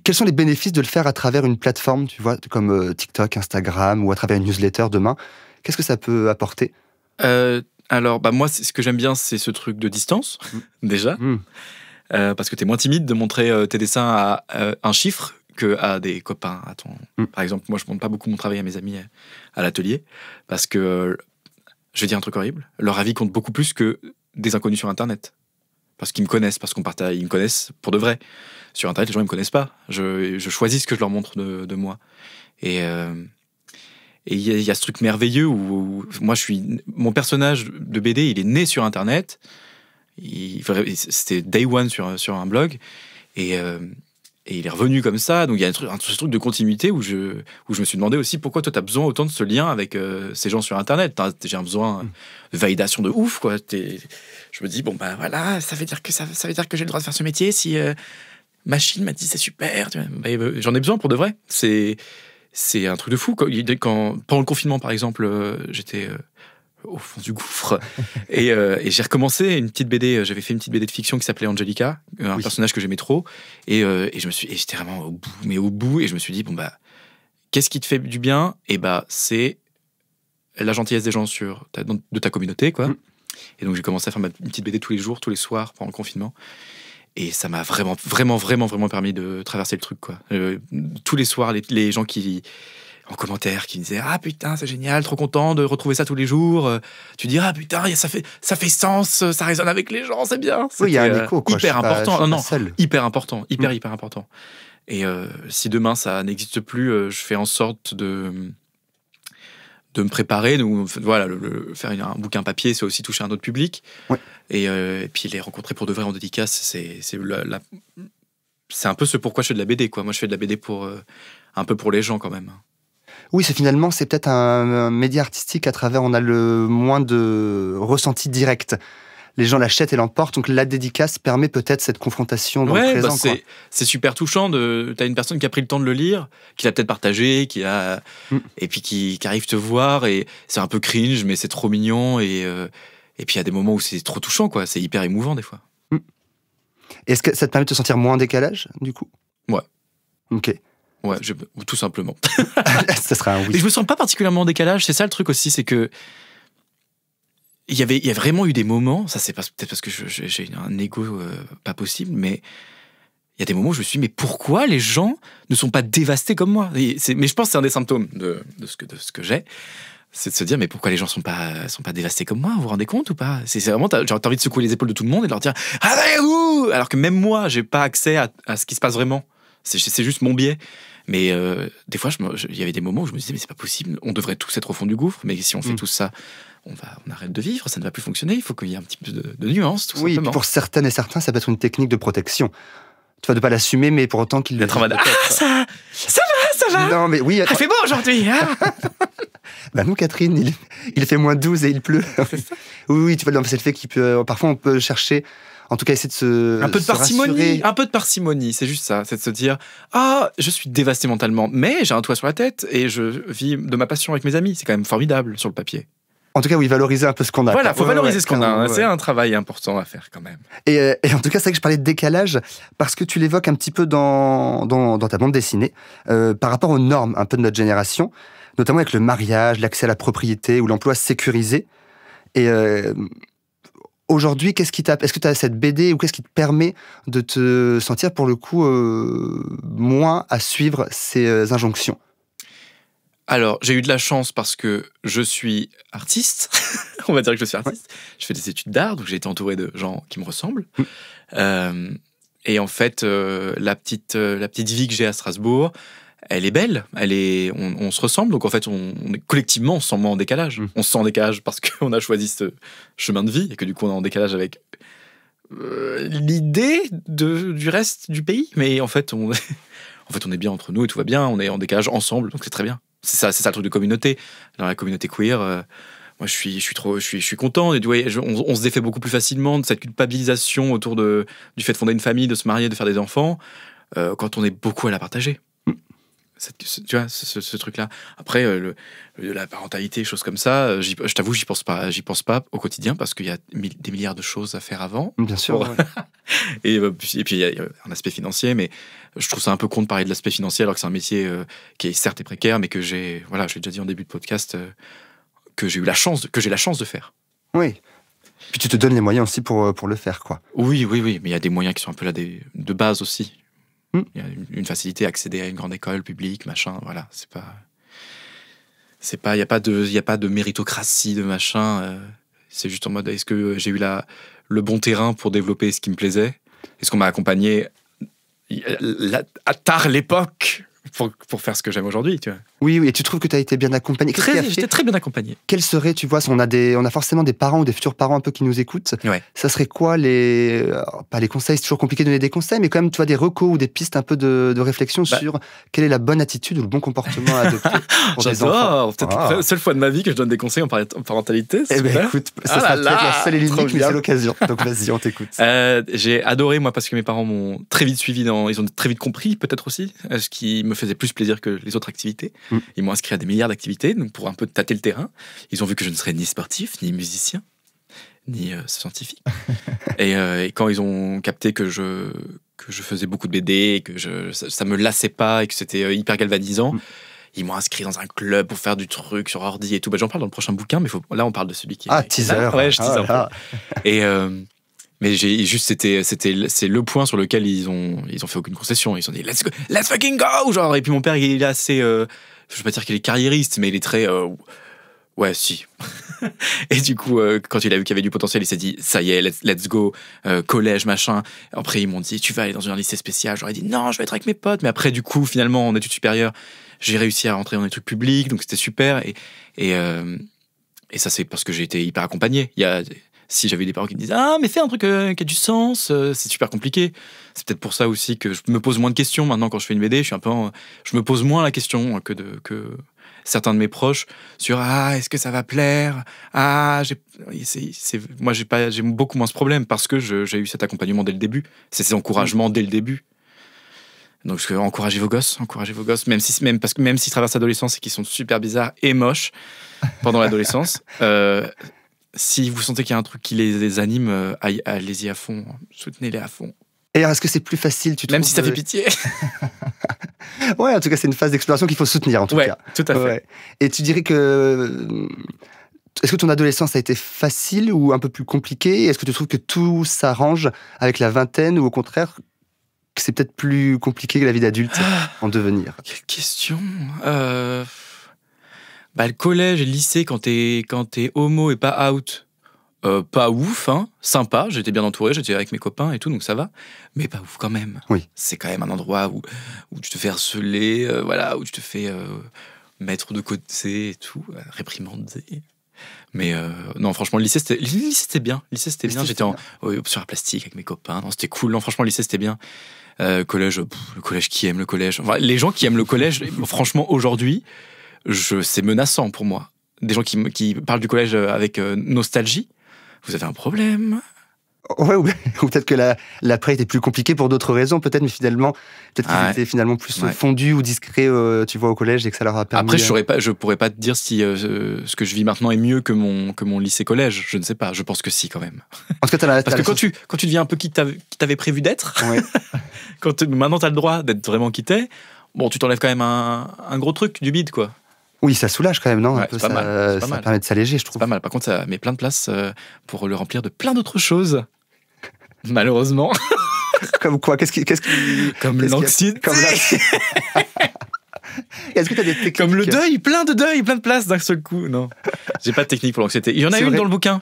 Quels sont les bénéfices de le faire à travers une plateforme, tu vois, comme TikTok, Instagram, ou à travers une newsletter demain? Qu'est-ce que ça peut apporter? Alors, moi, ce que j'aime bien, c'est ce truc de distance, déjà. Parce que t'es moins timide de montrer tes dessins à un chiffre que à des copains. Par exemple, moi, je montre pas beaucoup mon travail à mes amis à l'atelier, parce que, je vais dire un truc horrible, leur avis compte beaucoup plus que des inconnus sur Internet. Parce qu'ils me connaissent, parce qu'on partage, ils me connaissent pour de vrai. Sur Internet, les gens, ils me connaissent pas. Je choisis ce que je leur montre de moi. Et il y a ce truc merveilleux où moi, mon personnage de BD, il est né sur Internet. C'était day one sur un blog. Et il est revenu comme ça. Donc, il y a ce truc de continuité où je me suis demandé aussi pourquoi toi, tu as besoin autant de ce lien avec ces gens sur Internet. J'ai un besoin de validation de ouf, quoi. Je me dis, voilà, ça veut dire que j'ai le droit de faire ce métier si Machine m'a dit c'est super. J'en ai besoin pour de vrai. C'est un truc de fou. Pendant le confinement, par exemple, j'étais au fond du gouffre et j'ai recommencé une petite BD. J'avais fait une petite BD de fiction qui s'appelait Angelica, un personnage que j'aimais trop, et j'étais vraiment au bout, et je me suis dit qu'est-ce qui te fait du bien? Et c'est la gentillesse des gens de ta communauté, quoi. Et donc j'ai commencé à faire une petite BD tous les jours, tous les soirs pendant le confinement. Et ça m'a vraiment, vraiment, vraiment, vraiment permis de traverser le truc, quoi. Tous les soirs, les gens en commentaire qui me disaient « Ah putain, c'est génial, trop content de retrouver ça tous les jours. » Tu dis « Ah putain, ça fait sens, ça résonne avec les gens, c'est bien. » Oui, il y a un écho, quoi. Hyper important. Hyper important, hyper important. Et si demain ça n'existe plus, je fais en sorte de me préparer. Donc, voilà, faire un bouquin papier, c'est aussi toucher un autre public. Ouais. Et puis les rencontrer pour de vrai en dédicace, c'est un peu ce pourquoi je fais de la BD, quoi. Moi, je fais de la BD pour un peu pour les gens quand même. Oui, c'est peut-être un média artistique à travers on a le moins de ressenti direct. Les gens l'achètent et l'emportent, donc la dédicace permet peut-être cette confrontation dans le présent. C'est super touchant. T'as une personne qui a pris le temps de le lire, qui l'a peut-être partagé, et puis qui arrive te voir, et c'est un peu cringe, mais c'est trop mignon, et puis il y a des moments où c'est trop touchant, quoi. C'est hyper émouvant des fois. Est-ce que ça te permet de te sentir moins en décalage, du coup ? Ouais. Ok. Ouais, tout simplement. Ça serait un oui. Et je me sens pas particulièrement en décalage, c'est ça le truc aussi, c'est que il y a vraiment eu des moments, ça c'est peut-être parce que j'ai un ego pas possible, mais il y a des moments où je me suis dit, mais pourquoi les gens ne sont pas dévastés comme moi ? Mais je pense que c'est un des symptômes de ce que j'ai, c'est de se dire, mais pourquoi les gens sont pas dévastés comme moi ? Vous vous rendez compte ou pas ? C'est vraiment, t'as envie de secouer les épaules de tout le monde et de leur dire, allez-vous ! Alors que même moi, j'ai pas accès à ce qui se passe vraiment. C'est juste mon biais. Mais des fois, il y avait des moments où je me disais, mais c'est pas possible, on devrait tous être au fond du gouffre, mais si on fait tout ça, on arrête de vivre, ça ne va plus fonctionner, il faut qu'il y ait un petit peu de nuance, tout simplement. Oui, pour certaines et certains, ça peut être une technique de protection. Tu vois, de pas l'assumer, mais pour autant qu'il... D'être en mode, ça va. Non, mais oui... Il fait beau aujourd'hui, hein. Bah nous, Catherine, il fait moins 12 et il pleut. Oui, tu vois, c'est le fait qu'il peut... Parfois, on peut chercher... En tout cas, essayer de se un peu de parcimonie, rassurer. un peu de parcimonie, c'est juste ça, c'est de se dire je suis dévasté mentalement, mais j'ai un toit sur la tête et je vis de ma passion avec mes amis, c'est quand même formidable sur le papier. En tout cas, oui, valoriser un peu ce qu'on a. Voilà, faut valoriser ce qu'on a, c'est un travail important à faire quand même. Et en tout cas, c'est vrai que je parlais de décalage parce que tu l'évoques un petit peu dans ta bande dessinée par rapport aux normes un peu de notre génération, notamment avec le mariage, l'accès à la propriété ou l'emploi sécurisé. Et aujourd'hui, est-ce que tu as cette BD ou qu'est-ce qui te permet de te sentir pour le coup moins à suivre ces injonctions ? Alors, j'ai eu de la chance parce que je suis artiste. On va dire que je suis artiste. Ouais. Je fais des études d'art, donc j'ai été entouré de gens qui me ressemblent. Et en fait, la petite vie que j'ai à Strasbourg, elle est belle. On se ressemble, donc en fait, on est collectivement, on se sent moins en décalage. On se sent en décalage parce qu'on a choisi ce chemin de vie et que du coup, on est en décalage avec l'idée du reste du pays. Mais en fait, on est bien entre nous et tout va bien. On est en décalage ensemble, donc c'est très bien. C'est ça le truc de communauté. Dans la communauté queer, moi je suis content. Et, on se défait beaucoup plus facilement de cette culpabilisation autour du fait de fonder une famille, de se marier, de faire des enfants, quand on est beaucoup à la partager. Tu vois, ce truc-là. Après, la parentalité, choses comme ça, je t'avoue, j'y pense pas au quotidien parce qu'il y a des milliards de choses à faire avant. Bien sûr. Ouais. Et puis, il y a un aspect financier, mais je trouve ça un peu con de parler de l'aspect financier alors que c'est un métier qui est certes précaire, mais que je l'ai déjà dit en début de podcast, que j'ai la chance de faire. Oui. Puis tu te donnes les moyens aussi pour le faire, quoi. Oui, mais il y a des moyens qui sont un peu là de base aussi. Il y a une facilité à accéder à une grande école publique, machin, voilà, il y a pas de méritocratie de machin, c'est juste en mode est-ce que j'ai eu le bon terrain pour développer ce qui me plaisait, est-ce qu'on m'a accompagné à tard l'époque pour faire ce que j'aime aujourd'hui, tu vois. Oui, et tu trouves que tu as été bien accompagné. J'étais très bien accompagné. Quels seraient, tu vois, on a forcément des parents ou des futurs parents un peu qui nous écoutent. Ouais. Ça serait quoi pas les conseils, c'est toujours compliqué de donner des conseils, mais quand même, tu vois, des recos ou des pistes un peu de réflexion sur quelle est la bonne attitude ou le bon comportement à adopter pour des enfants. Peut-être la seule fois de ma vie que je donne des conseils en parentalité. Eh ben écoute, ça sera peut-être la seule et l'unique, mais c'est l'occasion. Donc vas-y, on t'écoute. J'ai adoré, moi, parce que mes parents m'ont très vite suivi, ils ont très vite compris, peut-être aussi, ce qui me faisait plus plaisir que les autres activités. Ils m'ont inscrit à des milliards d'activités, donc pour un peu tâter le terrain. Ils ont vu que je ne serais ni sportif, ni musicien, ni scientifique. Et quand ils ont capté que je faisais beaucoup de BD, et que ça me lassait pas, et que c'était hyper galvanisant, ils m'ont inscrit dans un club pour faire du truc sur ordi et tout. J'en parle dans le prochain bouquin, mais là on parle de celui qui est teaser. Là. Ouais, je tease un peu. Et mais c'est le point sur lequel ils ont fait aucune concession. Ils ont dit let's fucking go, genre. Et puis mon père, il est assez je veux pas dire qu'il est carriériste, mais il est très ouais, si. Et du coup, quand il a vu qu'il y avait du potentiel, il s'est dit ça y est, let's go, collège, machin. Après, ils m'ont dit tu vas aller dans un lycée spécial. J'aurais dit non, je vais être avec mes potes. Mais après, du coup, finalement, en études supérieures, j'ai réussi à rentrer dans des trucs publics, donc c'était super. Et ça, c'est parce que j'ai été hyper accompagné. Il y a Si j'avais eu des parents qui me disaient « Ah, mais fais un truc qui a du sens, c'est super compliqué ». C'est peut-être pour ça aussi que je me pose moins de questions maintenant quand je fais une BD. Je me pose moins la question que certains de mes proches sur « Ah, est-ce que ça va plaire ? Ah, moi, j'ai beaucoup moins ce problème parce que j'ai eu cet accompagnement dès le début. C'est ces encouragements dès le début. Donc, encouragez vos gosses, même s'ils traversent l'adolescence et qu'ils sont super bizarres et moches pendant l'adolescence. Si vous sentez qu'il y a un truc qui les anime, allez-y à fond, soutenez-les à fond. Et alors, est-ce que c'est plus facile, tu trouves, même si ça fait pitié. Ouais, en tout cas, c'est une phase d'exploration qu'il faut soutenir, en tout cas. Tout à fait. Ouais. Et tu dirais que... Est-ce que ton adolescence a été facile ou un peu plus compliquée ? Est-ce que tu trouves que tout s'arrange avec la vingtaine ou au contraire, que c'est peut-être plus compliqué que la vie d'adulte en devenir ? Quelle question. Le collège et le lycée, quand t'es homo et pas out, pas ouf, hein, sympa, j'étais bien entouré, j'étais avec mes copains et tout, donc ça va, mais pas ouf quand même. Oui. C'est quand même un endroit où tu te fais harceler, où tu te fais mettre de côté et tout, réprimander. Mais non, franchement, le lycée c'était bien. J'étais sur la plastique avec mes copains, non, c'était cool. Non, franchement, le lycée c'était bien. Collège, le collège qui aime le collège. Enfin, les gens qui aiment le collège, franchement, aujourd'hui, c'est menaçant pour moi. Des gens qui parlent du collège avec nostalgie. Vous avez un problème. Ouais, ou peut-être que l'après était plus compliqué pour d'autres raisons, peut-être, mais peut-être qu'ils étaient finalement plus fondus ou discrets, tu vois, au collège et que ça leur a permis... Après, je pourrais pas te dire si ce que je vis maintenant est mieux que mon lycée-collège. Je ne sais pas. Je pense que si, quand même. En tout cas, parce que quand tu deviens un peu qui t'avais prévu d'être, maintenant t'as le droit d'être vraiment qui t'es, bon, tu t'enlèves quand même un gros truc du bide, quoi. Oui, ça soulage quand même, non ? Ouais, c'est pas mal. Ça permet de s'alléger, je trouve. C'est pas mal. Par contre, ça met plein de place pour le remplir de plein d'autres choses. Malheureusement. Comme quoi ? Comme l'anxiété. Est-ce que tu as des techniques ? Comme le deuil, plein de place d'un seul coup. Non, j'ai pas de technique pour l'anxiété. Il y en a une dans le bouquin.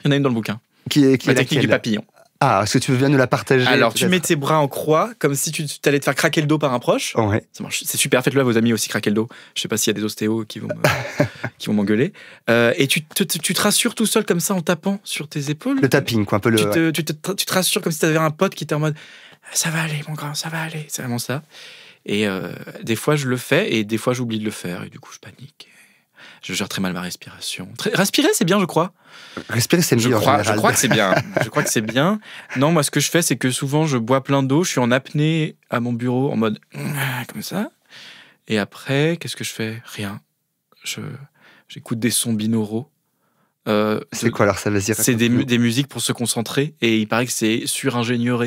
Qui est la technique du papillon. Ah, est-ce que tu veux bien nous la partager ? Alors, tu mets tes bras en croix, comme si tu allais te faire craquer le dos par un proche. Ouais. Ça marche. C'est super, faites-le à vos amis aussi, craquer le dos. Je sais pas s'il y a des ostéos qui vont m'engueuler. Et tu te rassures tout seul comme ça en tapant sur tes épaules. Le tapping, quoi, un peu tu te rassures comme si tu avais un pote qui était en mode « Ça va aller, mon grand, ça va aller ». C'est vraiment ça. Et des fois, je le fais et des fois, j'oublie de le faire. Et du coup, je panique. Je gère très mal ma respiration. Respirer, c'est bien, je crois. Respirer, c'est mieux. Je crois que c'est bien. Non, moi, ce que je fais, c'est que souvent, je bois plein d'eau. Je suis en apnée à mon bureau, en mode comme ça. Et après, qu'est-ce que je fais ? Rien. J'écoute des sons binauraux. C'est quoi alors ça, vas-y, c'est des musiques pour se concentrer. Et il paraît que c'est suringénieur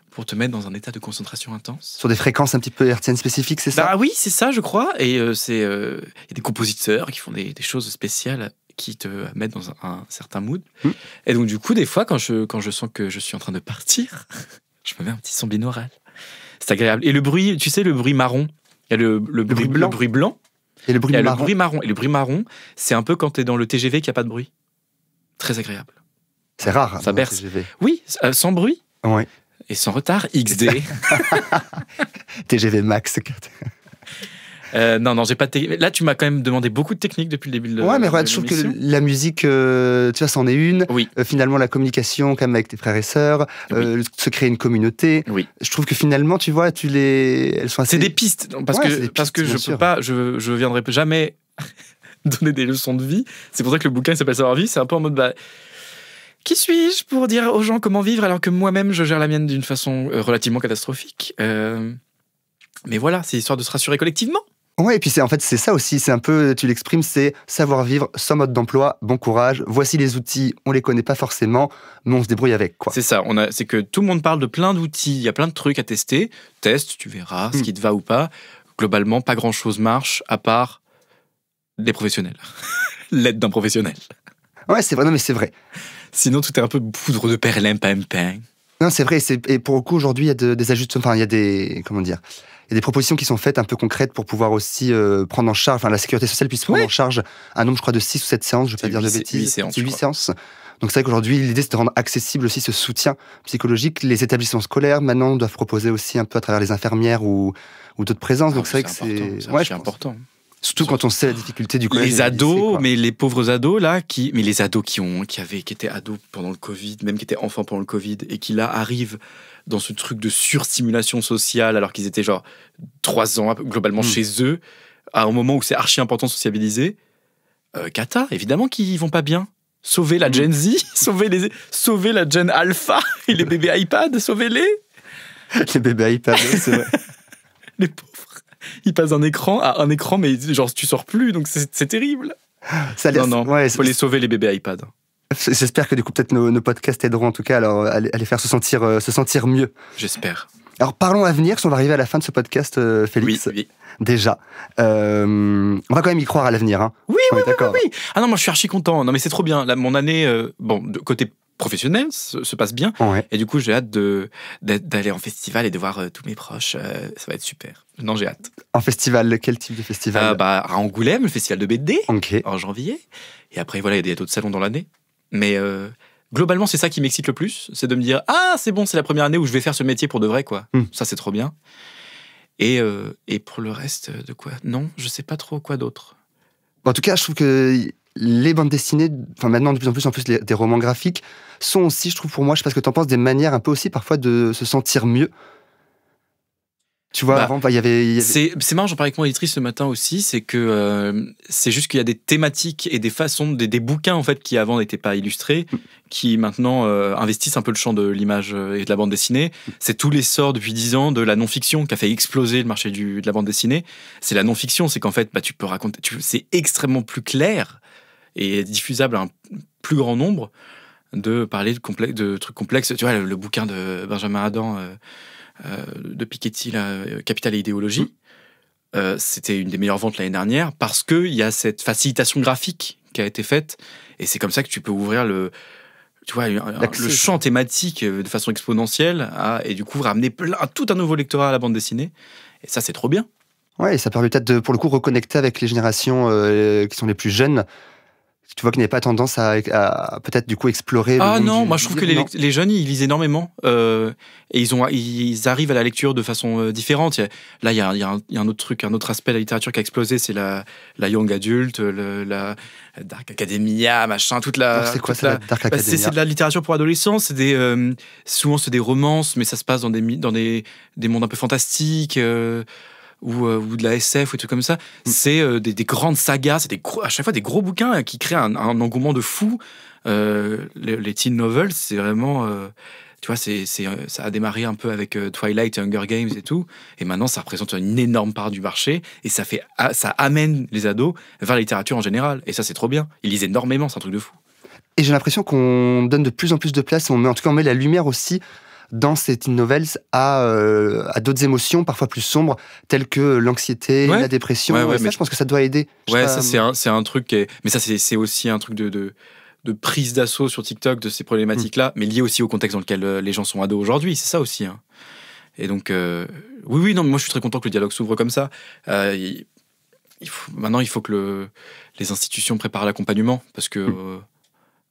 pour te mettre dans un état de concentration intense. Sur des fréquences un petit peu hertziennes spécifiques, c'est ça ? Ah oui, c'est ça, je crois. Et il y a des compositeurs qui font des choses spéciales qui te mettent dans un certain mood. Et donc, du coup, des fois, quand je sens que je suis en train de partir, je me mets un petit son binaural. C'est agréable. Et le bruit, tu sais, le bruit marron. Il y a le bruit blanc. Et le bruit marron. Et le bruit marron, c'est un peu quand t'es dans le TGV qu'il n'y a pas de bruit. Très agréable. C'est rare. Ça berce. TGV. Oui, sans bruit. Ouais. Et sans retard, XD. TGV Max. Non, j'ai pas de là, tu m'as quand même demandé beaucoup de techniques depuis le début de Ouais, mais regarde, je trouve que la musique, tu vois, c'en est une. Oui. Finalement, la communication, quand même, avec tes frères et sœurs, se créer une communauté. Oui. Je trouve que finalement, tu vois, elles sont assez... C'est des pistes, parce que je peux pas, je viendrai jamais donner des leçons de vie. C'est pour ça que le bouquin il s'appelle Savoir vivre. C'est un peu en mode, qui suis-je pour dire aux gens comment vivre alors que moi-même je gère la mienne d'une façon relativement catastrophique. Mais voilà, c'est histoire de se rassurer collectivement. Ouais, et puis c'est ça aussi, c'est un peu, tu l'exprimes, c'est savoir vivre sans mode d'emploi, bon courage, voici les outils, on les connaît pas forcément, mais on se débrouille avec, quoi. C'est ça, c'est que tout le monde parle de plein d'outils, il y a plein de trucs à tester, teste, tu verras ce qui te va ou pas. Globalement, pas grand-chose marche, à part des professionnels. L'aide d'un professionnel. Ouais, c'est vrai, non mais c'est vrai. Sinon, tout est un peu poudre de perlimpinpin. Non, c'est vrai, et pour le coup, aujourd'hui, il y a des ajustements, enfin, il y a des, comment dire, il y a des propositions qui sont faites un peu concrètes pour pouvoir aussi prendre en charge, enfin, la sécurité sociale puisse prendre en charge un nombre, je crois, de 6 ou 7 séances, je ne vais pas dire de bêtises. 8 séances. Donc c'est vrai qu'aujourd'hui, l'idée, c'est de rendre accessible aussi ce soutien psychologique. Les établissements scolaires, maintenant, doivent proposer aussi un peu à travers les infirmières ou d'autres présences. Donc c'est vrai que c'est important. Surtout quand on sait la difficulté du collège. Les ados, mais les pauvres ados là, mais les ados qui étaient ados pendant le Covid, même qui étaient enfants pendant le Covid, et qui là arrivent dans ce truc de surstimulation sociale alors qu'ils étaient genre 3 ans globalement chez eux, à un moment où c'est archi important de sociabiliser. Cata, évidemment qu'ils vont pas bien. Sauvez la Gen Z, sauvez la Gen Alpha et les bébés iPad, sauvez-les. Les bébés iPad, c'est vrai. Les pauvres. Ils passent d'un écran à un écran, mais genre tu sors plus, donc c'est terrible. Non, faut les sauver les bébés iPad. J'espère que du coup peut-être nos podcasts aideront en tout cas alors, à les faire se sentir mieux. J'espère. Alors parlons avenir, si on va arriver à la fin de ce podcast, Félix. Oui. Déjà. On va quand même y croire à l'avenir. Hein. Oui. Ah non, moi je suis archi content. Non mais c'est trop bien. Là, mon année, de côté professionnel se passe bien. Ouais. Et du coup, j'ai hâte d'aller en festival et de voir tous mes proches. Ça va être super. Non, j'ai hâte. En festival, quel type de festival? À Angoulême, le festival de BD, okay. En janvier. Et après, voilà, il y a d'autres salons dans l'année. Mais globalement, c'est ça qui m'excite le plus. C'est de me dire, c'est bon, c'est la première année où je vais faire ce métier pour de vrai, quoi. Ça, c'est trop bien. Et pour le reste, de quoi? Non, je sais pas trop quoi d'autre. En tout cas, je trouve que les bandes dessinées, enfin maintenant de plus en plus des romans graphiques, sont aussi, je trouve pour moi, je sais pas ce que t'en penses, des manières un peu aussi parfois de se sentir mieux. Tu vois, avant, il y avait... C'est marrant, j'en parlais avec mon éditrice ce matin aussi, c'est que c'est juste qu'il y a des thématiques et des façons, des bouquins en fait qui avant n'étaient pas illustrés, qui maintenant investissent un peu le champ de l'image et de la bande dessinée. C'est tout l'essor depuis 10 ans de la non-fiction qui a fait exploser le marché de la bande dessinée. C'est la non-fiction, c'est qu'en fait, tu peux raconter, c'est extrêmement plus clair et diffusable à un plus grand nombre de parler de trucs complexes. Tu vois, le bouquin de Benjamin Adam... de Piketty, Capital et idéologie, c'était une des meilleures ventes l'année dernière parce qu'il y a cette facilitation graphique qui a été faite et c'est comme ça que tu peux ouvrir le champ thématique de façon exponentielle et du coup ramener tout un nouveau lectorat à la bande dessinée et ça c'est trop bien. Ouais, et ça permet peut-être de, pour le coup, reconnecter avec les générations qui sont les plus jeunes. Tu vois qu'il n'y a pas tendance à peut-être du coup explorer. Moi je trouve que les jeunes ils lisent énormément et ils arrivent à la lecture de façon différente. Il y a un autre truc, un autre aspect de la littérature qui a explosé, c'est la young adulte, la Dark Academia, machin, toute la. C'est quoi la Dark Academia? C'est de la littérature pour adolescents. C'est souvent c'est des romances, mais ça se passe dans des mondes un peu fantastiques. Ou de la SF ou des trucs comme ça. C'est des grandes sagas, c'est à chaque fois des gros bouquins qui créent un engouement de fou. Les teen novels, c'est vraiment... tu vois, ça a démarré un peu avec Twilight et Hunger Games et tout, et maintenant ça représente une énorme part du marché, et ça amène les ados vers la littérature en général, et ça c'est trop bien. Ils lisent énormément, c'est un truc de fou. Et j'ai l'impression qu'on donne de plus en plus de place, on met la lumière aussi dans ces teen novels à d'autres émotions, parfois plus sombres, telles que l'anxiété, la dépression. Mais ça, je pense que ça doit aider. C'est un truc mais ça, c'est aussi un truc de prise d'assaut sur TikTok de ces problématiques-là, mais lié aussi au contexte dans lequel les gens sont ados aujourd'hui. C'est ça aussi. Hein. Et donc, moi, je suis très content que le dialogue s'ouvre comme ça. Maintenant, il faut que les institutions préparent l'accompagnement, parce que...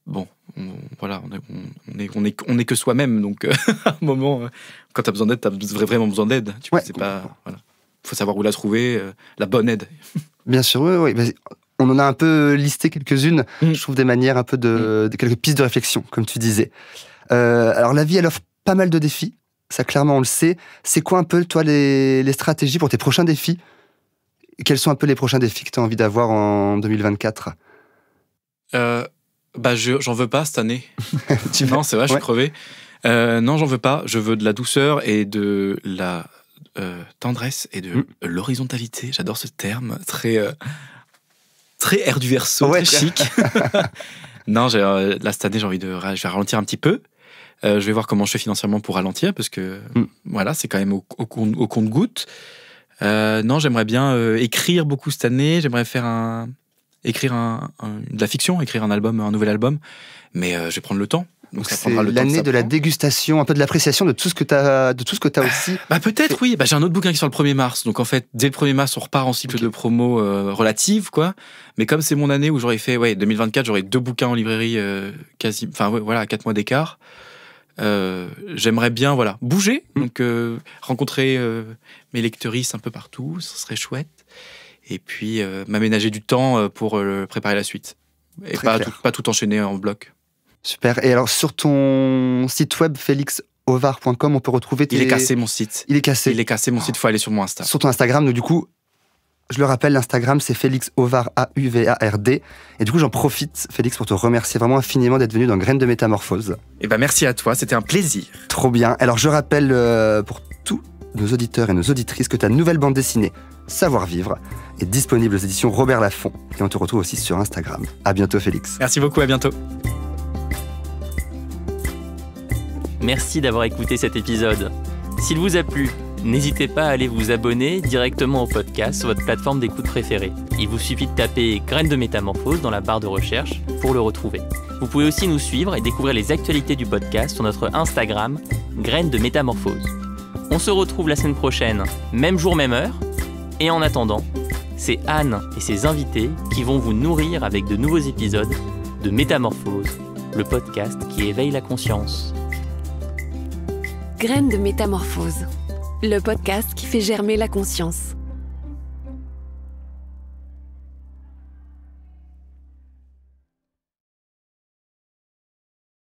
on est que soi-même, donc à un moment, quand t'as besoin d'aide, t'as vraiment besoin d'aide. Faut savoir où la trouver, la bonne aide. Bien sûr, oui. On en a un peu listé quelques-unes, je trouve des manières un peu de quelques pistes de réflexion, comme tu disais. Alors la vie, elle offre pas mal de défis, ça clairement on le sait. C'est quoi un peu, toi, les stratégies pour tes prochains défis? Quels sont un peu les prochains défis que tu as envie d'avoir en 2024? J'en veux pas cette année. Non, c'est vrai, je suis crevé. Non, j'en veux pas. Je veux de la douceur et de la tendresse et de l'horizontalité. J'adore ce terme, très air du Verseau, très chic. Non, là cette année, je vais ralentir un petit peu. Je vais voir comment je fais financièrement pour ralentir, parce que voilà, c'est quand même au compte-gouttes. Non, j'aimerais bien écrire beaucoup cette année. J'aimerais faire écrire de la fiction, écrire un nouvel album, mais je vais prendre le temps. Donc ça prendra le temps. C'est l'année de la dégustation, un peu de l'appréciation de tout ce que tu as aussi. Peut-être, oui. J'ai un autre bouquin qui sort le 1er mars. Donc en fait, dès le 1er mars, on repart en cycle de promo relative, quoi. Mais comme c'est mon année où j'aurais fait, 2024, j'aurais 2 bouquins en librairie à 4 mois d'écart. J'aimerais bien, bouger. Donc rencontrer mes lecteuristes un peu partout, ce serait chouette. et puis m'aménager du temps pour préparer la suite. Et pas tout enchaîner en bloc. Super. Et alors, sur ton site web, félixovard.com, on peut retrouver Il est cassé, mon site. Il est cassé. Il est cassé, mon site. Il faut aller sur mon Insta. Sur ton Instagram, donc du coup, je le rappelle, l'Instagram, c'est félixovard, AUVARD. Et du coup, j'en profite, Félix, pour te remercier vraiment infiniment d'être venu dans Graines de Métamorphose. Et merci à toi, c'était un plaisir. Trop bien. Alors, je rappelle pour tous nos auditeurs et nos auditrices que ta nouvelle bande dessinée, Savoir Vivre, est disponible aux éditions Robert Laffont. Et on te retrouve aussi sur Instagram. À bientôt, Félix. Merci beaucoup, à bientôt. Merci d'avoir écouté cet épisode. S'il vous a plu, n'hésitez pas à aller vous abonner directement au podcast sur votre plateforme d'écoute préférée. Il vous suffit de taper « Graines de Métamorphose » dans la barre de recherche pour le retrouver. Vous pouvez aussi nous suivre et découvrir les actualités du podcast sur notre Instagram « Graines de Métamorphose ». On se retrouve la semaine prochaine, même jour, même heure. Et en attendant, c'est Anne et ses invités qui vont vous nourrir avec de nouveaux épisodes de Métamorphose, le podcast qui éveille la conscience. Graines de Métamorphose, le podcast qui fait germer la conscience.